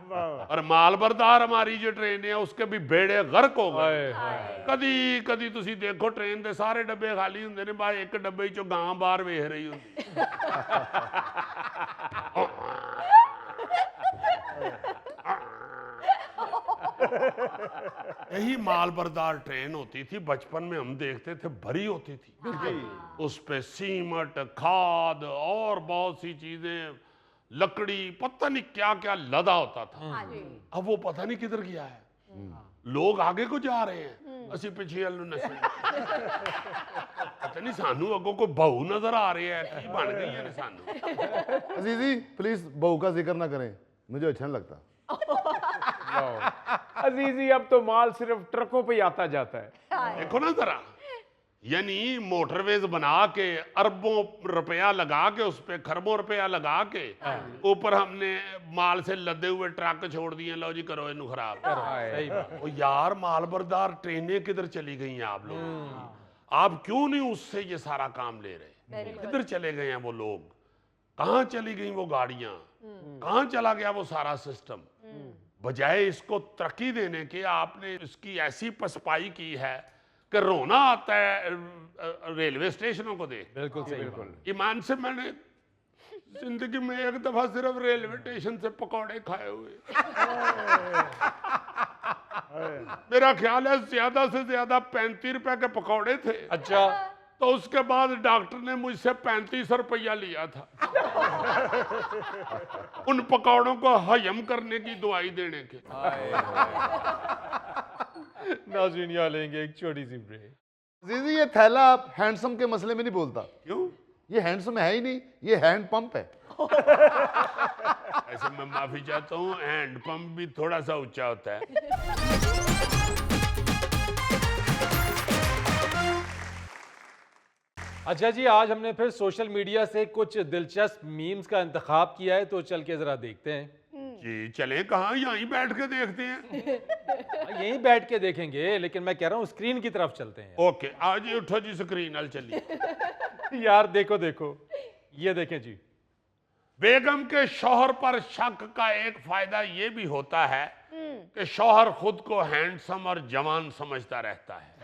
और मालबरदार हमारी जो ट्रेन है उसके भी बेड़े गर्क हो गए। कदी कदी तुसी देखो ट्रेन के सारे डब्बे खाली होंगे ने, भाई एक डब्बे चो गां बाहर वेख रही होंगी। यही मालबरदार ट्रेन होती थी, बचपन में हम देखते थे, भरी होती थी। उस पे सीमट, खाद और बहुत सी चीजें, लकड़ी, पता नहीं क्या क्या लदा होता था। अब वो पता नहीं किधर गया है। लोग आगे को जा रहे हैं, असी पिछे वाल नूं नस्से। पता नहीं सानू अगों को बहू नजर आ रही है की बन गई है सानू। अजीजी प्लीज बहू का जिक्र ना करें, मुझे अच्छा नहीं लगता। अजीजी अब तो माल सिर्फ ट्रकों पे आता जाता है। देखो ना जरा, यानी मोटरवेज बना के अरबों रुपया लगा के उस पे खरबों रुपया लगा के ऊपर हमने माल से लदे हुए ट्रक छोड़ दिए, लो जी करो इन्हू खराब। सही बात। ओ यार मालबरदार ट्रेनें किधर चली गई हैं आप लोग? आप क्यों नहीं उससे ये सारा काम ले रहे? किधर चले गए हैं वो लोग? कहाँ चली गई वो गाड़ियां? कहाँ चला गया वो सारा सिस्टम? बजाय इसको तरक्की देने के आपने इसकी ऐसी पसपाई की है कि रोना आता है रेलवे स्टेशनों को देख। बिल्कुल सही बात। ईमान से मैंने जिंदगी में एक दफा सिर्फ रेलवे स्टेशन से पकौड़े खाए हुए। मेरा ख्याल है ज्यादा से ज्यादा 35 रुपए के पकौड़े थे। अच्छा, तो उसके बाद डॉक्टर ने मुझसे 35 रुपया लिया था उन पकौड़ों को हजम करने की दवाई देने के। नाज़रीन यहाँ लेंगे एक छोटी सी ब्रेक। जीजी ये थैला आप हैंडसम के मसले में नहीं बोलता। क्यों? ये हैंडसम है ही नहीं, ये हैंड पंप है। ऐसे मैं माफी चाहता हूँ, हैंड पंप भी थोड़ा सा ऊंचा होता है। अच्छा जी, आज हमने फिर सोशल मीडिया से कुछ दिलचस्प मीम्स का इंतखाब किया है, तो चल के जरा देखते हैं। जी चलें, कहाँ? यहीं बैठ के देखते हैं। यहीं बैठ के देखेंगे, लेकिन मैं कह रहा हूँ स्क्रीन की तरफ चलते हैं। ओके, आज ही उठो जी, स्क्रीन अल चलिए। यार देखो देखो, ये देखें जी। बेगम के शौहर पर शक का एक फायदा ये भी होता है कि शौहर खुद को हैंडसम और जवान समझता रहता है।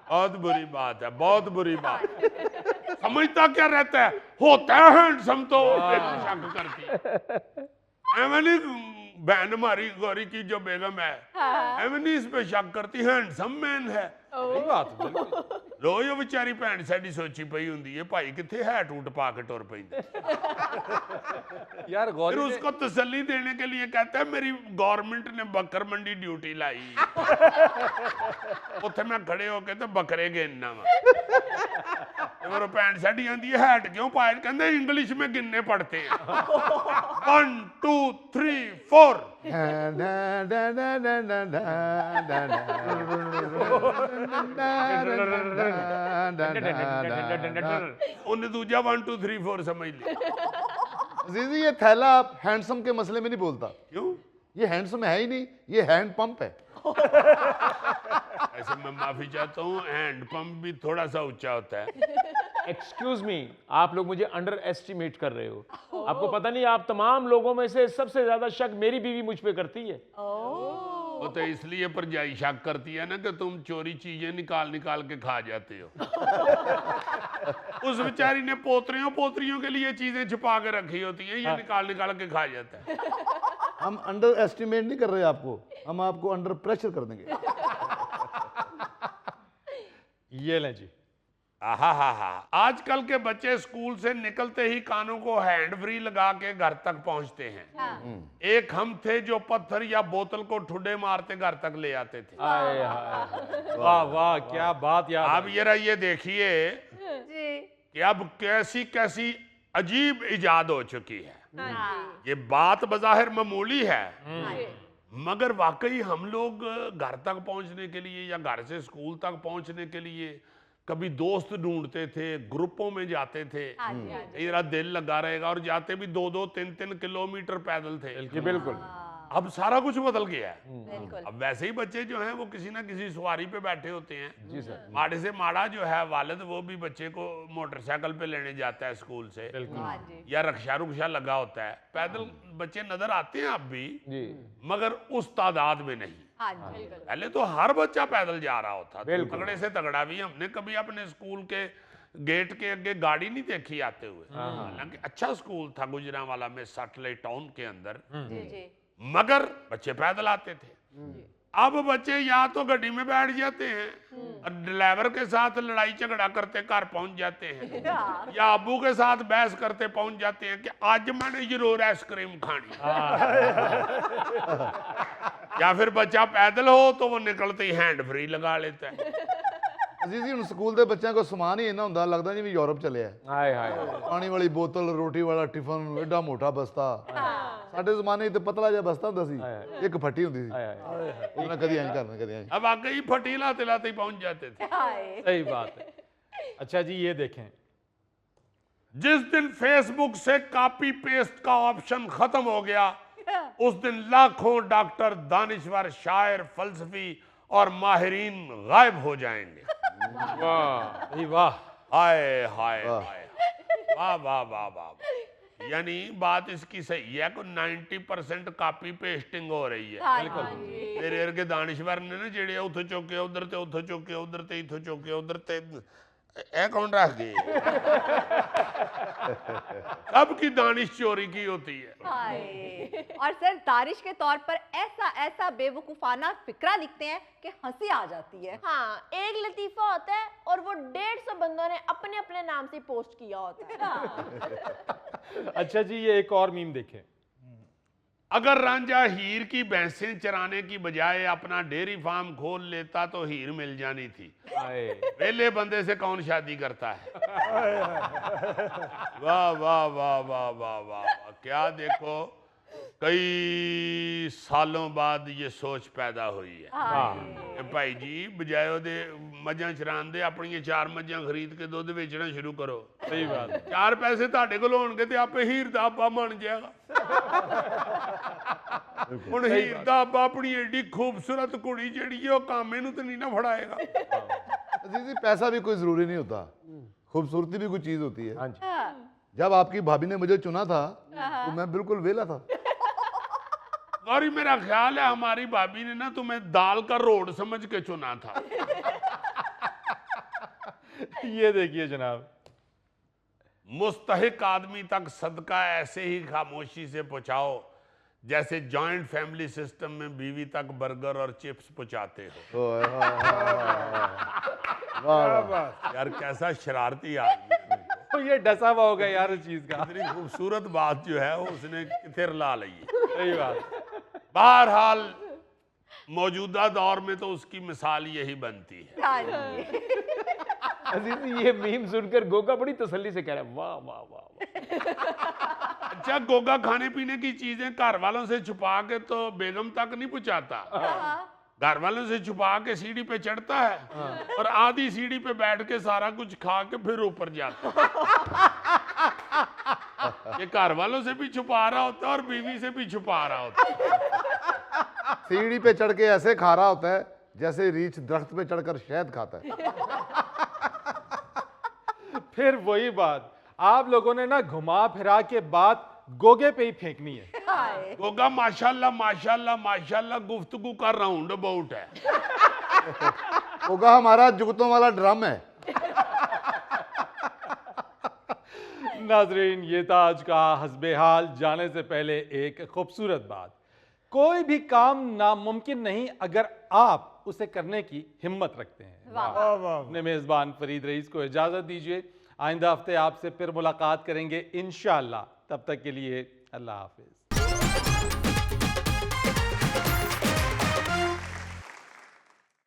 बहुत बुरी बात है, बहुत बुरी बात। समझता क्या रहता है? होता है हैंडसम तो बेगम शक करती है। एवं नहीं, बहन हमारी गौरी की जो बेगम है, एवं नहीं इस पे शक करती, हैंडसम मैन है। सही बात, बिल्कुल। लो ये बेचारी भैन साडी सोची पई हुंदी है, भाई किथे है टूट पा के टुर पैंदी। यार फिर गौरी उसको तसल्ली देने के लिए कहता है मेरी गवर्नमेंट ने बकर मंडी ड्यूटी लाई, उत्थे मैं खड़े होके तो बकरे गिनना वा। मेरे भैन साडी आंदी है हैट क्यों पाए? कहंदे इंग्लिश में गिनने पड़ते हैं। 1 2 3 4। उन्हें दूजा 1 2 3 4 समझ लिया। जीजी ये थैला आप हैंडसम के मसले में नहीं बोलता। क्यों? ये हैंडसम है ही नहीं, ये हैंड पंप है। ऐसे मैं माफी चाहता हूँ, हैंड पंप भी थोड़ा सा ऊंचा होता है। एक्सक्यूज मी, आप लोग मुझे अंडर एस्टिमेट कर रहे हो। आपको पता नहीं, आप तमाम लोगों में से सबसे ज्यादा शक मेरी बीवी मुझ पे करती है। वो तो इसलिए परजाई शक करती है ना कि तुम चोरी चीजें निकाल निकाल के खा जाते हो। उस बेचारी ने पोतरियों के लिए चीजें छुपा के रखी होती है, ये निकाल निकाल के खा जाता है। हम अंडर एस्टिमेट नहीं कर रहे आपको, हम आपको अंडर प्रेशर कर देंगे। ये लें जी। आहा, आजकल के बच्चे स्कूल से निकलते ही कानों को हैंड फ्री लगा के घर तक पहुंचते हैं। एक हम थे जो पत्थर या बोतल को ठुड्डे मारते घर तक ले आते थे। हाय हाय, वाह वाह, क्या बात यार। अब ये देखिए कि अब कैसी कैसी अजीब इजाद हो चुकी है। ये बात बज़ाहिर मामूली है, मगर वाकई हम लोग घर तक पहुंचने के लिए या घर से स्कूल तक पहुंचने के लिए कभी दोस्त ढूंढते थे, ग्रुपों में जाते थे, मेरा दिल लगा रहेगा, और जाते भी 2-2 3-3 किलोमीटर पैदल थे। बिल्कुल। अब सारा कुछ बदल गया है। अब वैसे ही बच्चे जो हैं वो किसी ना किसी सवारी पे बैठे होते हैं। जी सर। माड़े से माड़ा जो है वालिद, वो भी बच्चे को मोटरसाइकिल पे लेने जाता है स्कूल से, या रक्षा रुक्षा लगा होता है। पैदल बच्चे नजर आते हैं अब भी, जी, मगर उस तादाद में नहीं। पहले तो हर बच्चा पैदल जा रहा होता, तगड़े से तगड़ा भी। हमने कभी अपने स्कूल के गेट के आगे गाड़ी नहीं देखी आते हुए, हालांकि अच्छा स्कूल था गुजरांवाला में, सैटेलाइट टाउन के अंदर, मगर बच्चे पैदल आते थे। अब बच्चे या तो गड्डी में बैठ जाते हैं और ड्राइवर के साथ लड़ाई झगड़ा करते घर पहुंच जाते हैं, या अबू के साथ बहस करते पहुंच जाते हैं कि आज मैंने जरूर आइसक्रीम खानी। या फिर बच्चा पैदल हो तो वो निकलते ही हैंड फ्री लगा लेता है। अजीजी ਹੁਣ ਸਕੂਲ ਦੇ ਬੱਚਿਆਂ ਕੋਲ ਸਮਾਨ ਹੀ ਇੰਨਾ ਹੁੰਦਾ, ਲੱਗਦਾ ਜਿਵੇਂ ਯੂਰਪ ਚੱਲਿਆ। हाय हाय, ਪਾਣੀ ਵਾਲੀ ਬੋਤਲ, ਰੋਟੀ ਵਾਲਾ ਟਿਫਨ, ਐਡਾ ਮੋਟਾ ਬਸਤਾ। ਸਾਡੇ ਜ਼ਮਾਨੇ 'ਚ ਤੇ ਪਤਲਾ ਜਿਹਾ ਬਸਤਾ ਹੁੰਦਾ ਸੀ, ਇੱਕ ਫੱਟੀ ਹੁੰਦੀ ਸੀ। ਉਹਨਾਂ ਕਦੀ ਐਂ ਕਰਨਾ, कभी ऐं। अब आ गई फटी लाते लाते ही पहुंच जाते थे। सही बात है। अच्छा जी, ये देखें। जिस दिन फेसबुक से कॉपी पेस्ट का ऑप्शन खत्म हो गया, उस दिन लाखों डॉक्टर, दानिश्वर, शायर, फलसफी और माहिरीन गायब हो जाएंगे। वाह वाह, हाय हाय हाय, वाह वाह वाह वाह। यानी बात इसकी सही है को 90% कॉपी पेस्टिंग हो रही है। हाँ जी। मेरे अर्गे दानिश्वर ने ना जेड़े उथों चुके उधर ते उथों चुके उधर ते इथों चुके उधर ते ए कौन रख गए? कब की दानिश चोरी की होती है। हाय। और सर दानिश के तौर पर ऐसा ऐसा बेवकूफाना फिक्रा लिखते हैं कि हंसी आ जाती है। हाँ, एक लतीफा होता है और वो 150 बंदों ने अपने अपने नाम से पोस्ट किया होता है। अच्छा जी, ये एक और मीम देखें। अगर रांझा हीर की भैंसें चराने की बजाय अपना डेयरी फार्म खोल लेता तो हीर मिल जानी थी। वेले बंदे से कौन शादी करता है? वाह वाह वाह वाह वाह वाह, क्या देखो कई सालों बाद ये सोच पैदा हुई है। कि भाई जी बजाय ओदे मझां चरान दे अपनी 4 मझां खरीद के दुध बेचना शुरू करो। सही बात है। 4 पैसे ਤੁਹਾਡੇ ਕੋਲ ਹੋਣਗੇ ਤੇ ਆਪੇ ਹੀਰ ਦਾ ਆਬਾ ਬਣ ਜਾਏਗਾ। ਹੁਣ ਹੀਰ ਦਾ ਆਬਾ ਆਪਣੀ ਏਡੀ ਖੂਬਸੂਰਤ ਕੁੜੀ ਜਿਹੜੀ ਹੈ ਉਹ ਕਾਮੇ ਨੂੰ ਤੇ ਨਹੀਂ ਨਾ ਫੜਾਏਗਾ। अजीज जी पैसा भी कोई जरूरी नहीं होता, खूबसूरती भी कोई चीज होती है। हाँ जी। जब आपकी भाभी ने मुझे चुना था तो मैं बिल्कुल वेला था। गौरी मेरा ख्याल है हमारी भाभी ने ना तुम्हें दाल का रोड समझ के चुना था। ये देखिए जनाब, मुस्तहिक आदमी तक सदका ऐसे ही खामोशी से पहुंचाओ जैसे जॉइंट फैमिली सिस्टम में बीवी तक बर्गर और चिप्स पहुंचाते हो। वाह वाह। यार कैसा शरारती आदमी है। तो ये डसा हुआ होगा यार इस चीज का। इतनी खूबसूरत बात जो है वो उसने किथे ला ली है। सही बात। बहरहाल मौजूदा दौर में तो उसकी मिसाल यही बनती है। हाँ जी। अजीज जी, ये मीम सुनकर गोगा बड़ी तसल्ली से कह रहा है वाह वाह वाह वाह। अच्छा, गोगा खाने पीने की चीजें घर वालों से छुपा के तो बेगम तक नहीं पहुंचाता। घर वालों से छुपा के सीढ़ी पे चढ़ता है और आधी सीढ़ी पे बैठ के सारा कुछ खा के फिर ऊपर जाता है। ये घर वालों से भी छुपा रहा होता है और बीवी से भी छुपा रहा होता है। सीढ़ी पे चढ़ के ऐसे खा रहा होता है जैसे रीछ दरख्त पे चढ़कर शहद खाता है। फिर वही बात, आप लोगों ने ना घुमा फिरा के बात गोगे पे ही फेंकनी है। हाय। गोगा माशाल्लाह माशाल्लाह माशाल्लाह गुफ्तगू का राउंड अबाउट है। होगा हमारा जुगतों वाला ड्रम है। नाजरीन, ये था आज का हस्बे हाल। जाने से पहले एक खूबसूरत बात, कोई भी काम नामुमकिन नहीं अगर आप उसे करने की हिम्मत रखते हैं। अपने मेजबान फरीद रईस को इजाजत दीजिए। आइंदा हफ्ते आपसे फिर मुलाकात करेंगे इंशाअल्लाह। तब तक के लिए अल्लाह हाफिज।